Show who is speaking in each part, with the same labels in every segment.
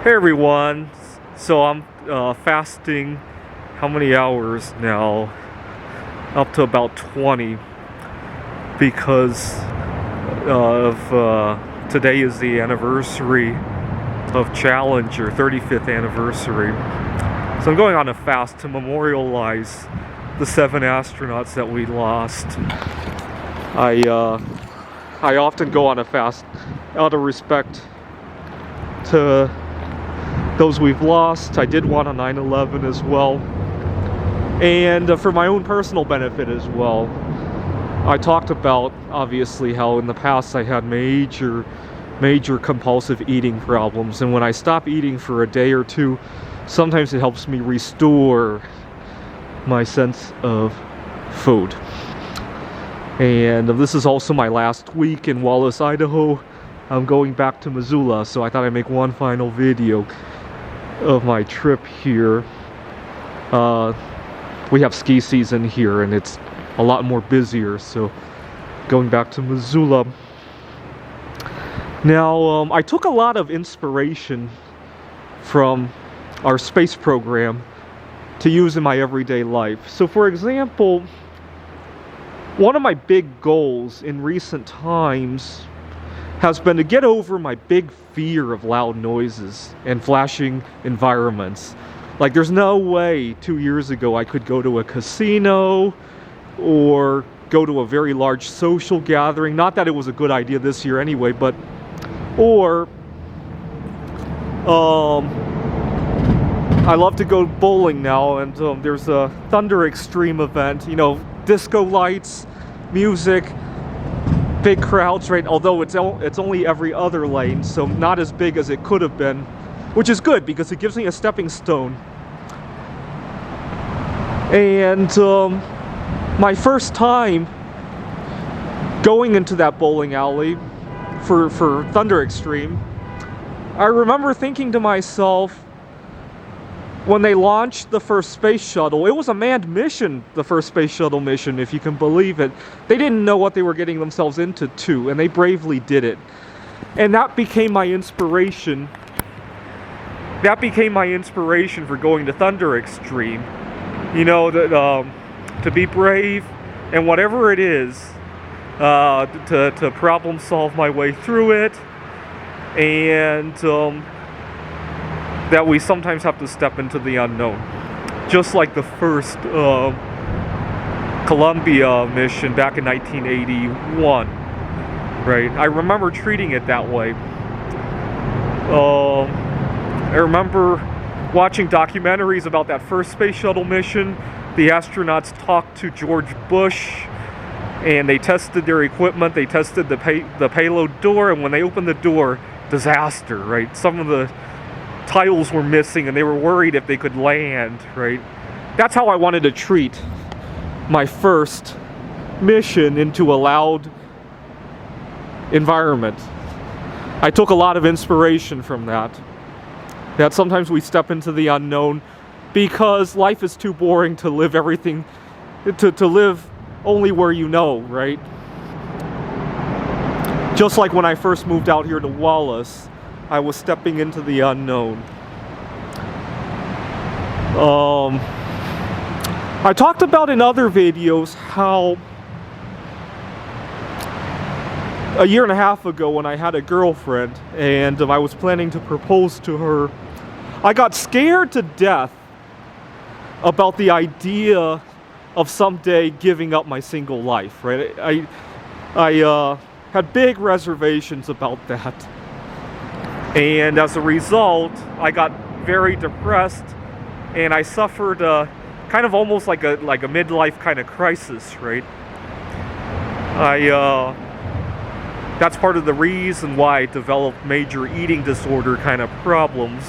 Speaker 1: Hey everyone, so I'm fasting how many hours now? Up to about 20 because today is the anniversary of Challenger, 35th anniversary. So I'm going on a fast to memorialize the 7 astronauts that we lost. I often go on a fast out of respect to those we've lost. I did one on 9/11 as well, and for my own personal benefit as well. I talked about obviously how in the past I had major compulsive eating problems, and when I stop eating for a day or two, sometimes it helps me restore my sense of food. And this is also my last week in Wallace, Idaho. I'm going back to Missoula, so I thought I'd make one final video of my trip here. We have ski season here and it's a lot more busier, so going back to Missoula. Now, I took a lot of inspiration from our space program to use in my everyday life. So for example, one of my big goals in recent times has been to get over my big fear of loud noises and flashing environments. Like, there's no way 2 years ago I could go to a casino or go to a very large social gathering. Not that it was a good idea this year anyway, but or I love to go bowling now, and there's a Thunder Extreme event, you know, disco lights, music, big crowds, right? Although it's only every other lane, so not as big as it could have been, which is good because it gives me a stepping stone. And my first time going into that bowling alley for Thunder Extreme, I remember thinking to myself, when they launched the first space shuttle, it was a manned mission, the first space shuttle mission, if you can believe it. They didn't know what they were getting themselves into too, and they bravely did it. And that became my inspiration. That became my inspiration for going to Thunder Extreme. You know, to be brave, and whatever it is, to problem solve my way through it, and that we sometimes have to step into the unknown. Just like the first Columbia mission back in 1981, right? I remember treating it that way. I remember watching documentaries about that first space shuttle mission. The astronauts talked to George Bush, and they tested their equipment. They tested the payload door, and when they opened the door, disaster, right? Some of the tiles were missing and they were worried if they could land, right? That's how I wanted to treat my first mission into a loud environment. I took a lot of inspiration from that. That sometimes we step into the unknown because life is too boring to live everything, to live only where you know, right? Just like when I first moved out here to Wallace, I was stepping into the unknown. I talked about in other videos how a year and a half ago when I had a girlfriend and I was planning to propose to her, I got scared to death about the idea of someday giving up my single life, right? I had big reservations about that. And as a result, I got very depressed, and I suffered kind of almost like a midlife kind of crisis, right? That's part of the reason why I developed major eating disorder kind of problems.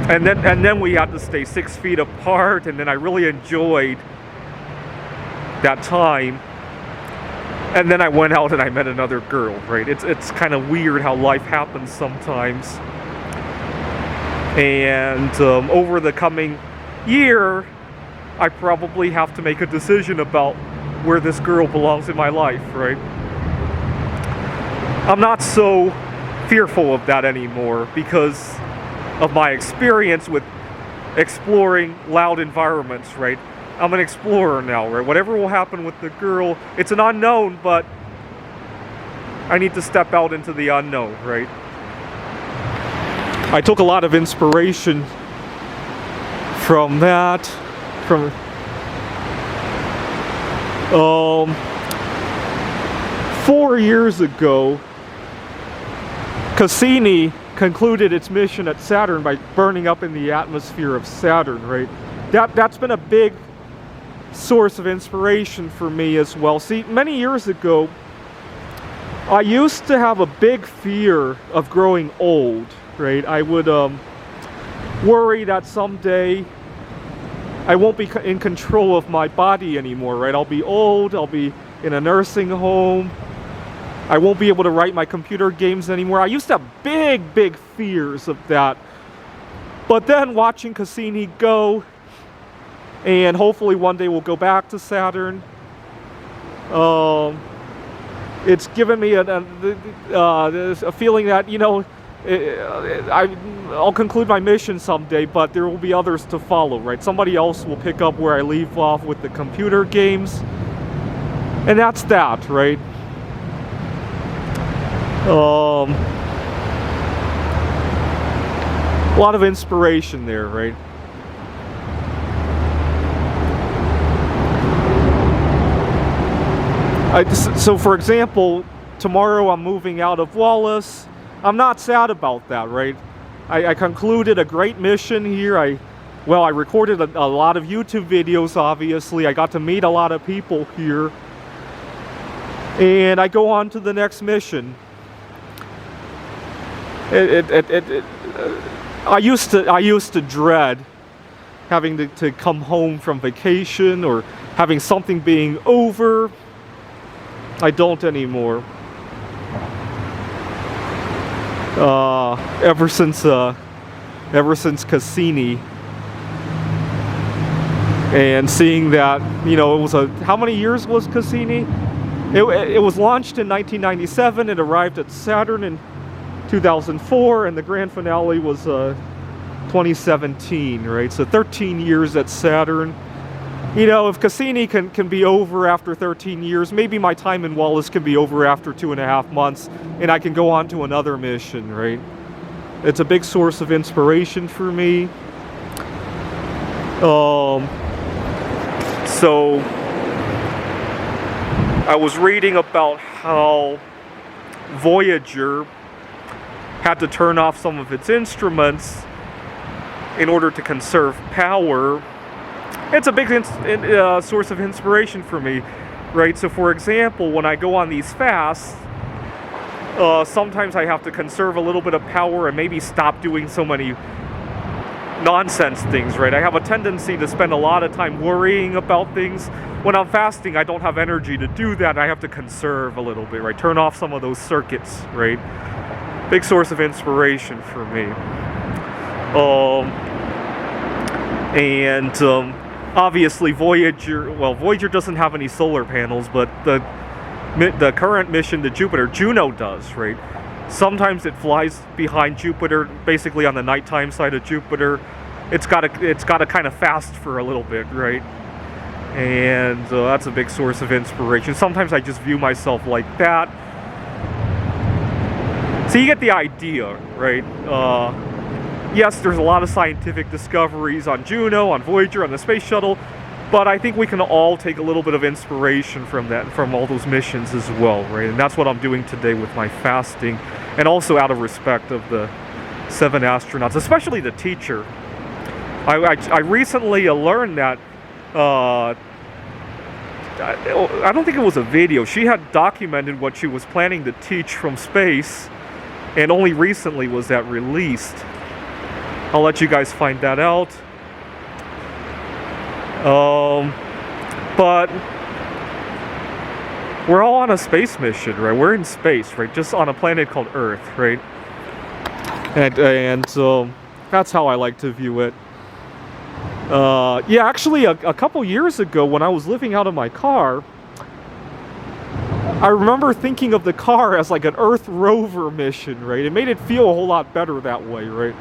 Speaker 1: And then we had to stay 6 feet apart, and then I really enjoyed that time. And then I went out and I met another girl, right? It's kind of weird how life happens sometimes. And over the coming year, I probably have to make a decision about where this girl belongs in my life, right? I'm not so fearful of that anymore because of my experience with exploring loud environments, right? I'm an explorer now, right? Whatever will happen with the girl, it's an unknown, but I need to step out into the unknown, right? I took a lot of inspiration from that, from 4 years ago, Cassini concluded its mission at Saturn by burning up in the atmosphere of Saturn, right? That's been a big source of inspiration for me as well. See, many years ago, I used to have a big fear of growing old, right? I would worry that someday I won't be in control of my body anymore, right? I'll be old, I'll be in a nursing home, I won't be able to write my computer games anymore. I used to have big fears of that. But then watching Cassini go, and hopefully one day we'll go back to Saturn, it's given me a feeling that, you know, I'll conclude my mission someday, but there will be others to follow, right? Somebody else will pick up where I leave off with the computer games. And that's that, right? A lot of inspiration there, right? So for example, tomorrow I'm moving out of Wallace. I'm not sad about that, right? I concluded a great mission here. I recorded a lot of YouTube videos, obviously. I got to meet a lot of people here. And I go on to the next mission. I used to dread having to come home from vacation or having something being over. I don't anymore. Ever since Cassini, and seeing that, you know, it was how many years was Cassini? It was launched in 1997. It arrived at Saturn in 2004, and the grand finale was 2017, right? So 13 years at Saturn. You know, if Cassini can be over after 13 years, maybe my time in Wallace can be over after 2.5 months, and I can go on to another mission, right? It's a big source of inspiration for me. So I was reading about how Voyager had to turn off some of its instruments in order to conserve power. It's a big source of inspiration for me, right? So for example, when I go on these fasts, sometimes I have to conserve a little bit of power and maybe stop doing so many nonsense things, right? I have a tendency to spend a lot of time worrying about things. When I'm fasting, I don't have energy to do that. I have to conserve a little bit, right? Turn off some of those circuits, right? Big source of inspiration for me. Obviously Voyager doesn't have any solar panels, but the current mission to Jupiter, Juno does, right? Sometimes it flies behind Jupiter, basically on the nighttime side of Jupiter. It's got to kind of fast for a little bit, right? And that's a big source of inspiration. Sometimes I just view myself like that. So you get the idea, right? Yes, there's a lot of scientific discoveries on Juno, on Voyager, on the space shuttle, but I think we can all take a little bit of inspiration from that, from all those missions as well, right? And that's what I'm doing today with my fasting, and also out of respect of the 7 astronauts, especially the teacher. I recently learned that, I don't think it was a video, she had documented what she was planning to teach from space, and only recently was that released. I'll let you guys find that out. But we're all on a space mission, right? We're in space, right? Just on a planet called Earth, right? And so that's how I like to view it. Yeah, actually, a couple years ago, when I was living out of my car, I remember thinking of the car as like an Earth rover mission, right? It made it feel a whole lot better that way, right?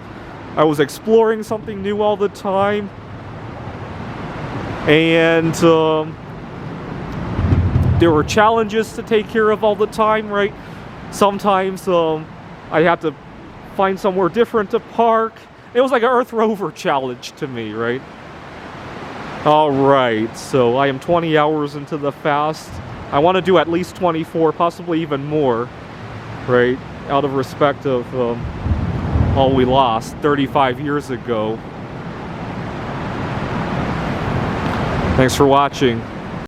Speaker 1: I was exploring something new all the time, and there were challenges to take care of all the time, right? Sometimes I had to find somewhere different to park. It was like an Earth rover challenge to me, right? All right, so I am 20 hours into the fast. I want to do at least 24, possibly even more, right? Out of respect of all we lost 35 years ago. Thanks for watching.